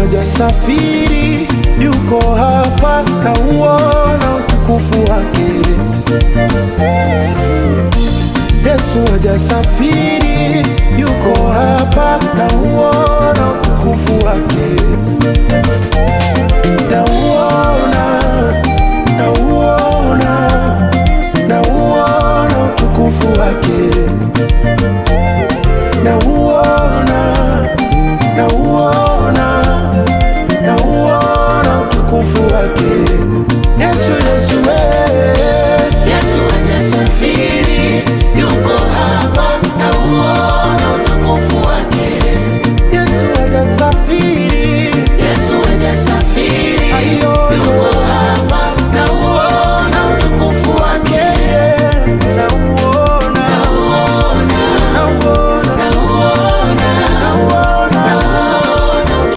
hajasafiri, yuko hapa na uona utukufu wake. Yesu hajasafiri, yuko hapa na uona utukufu wake.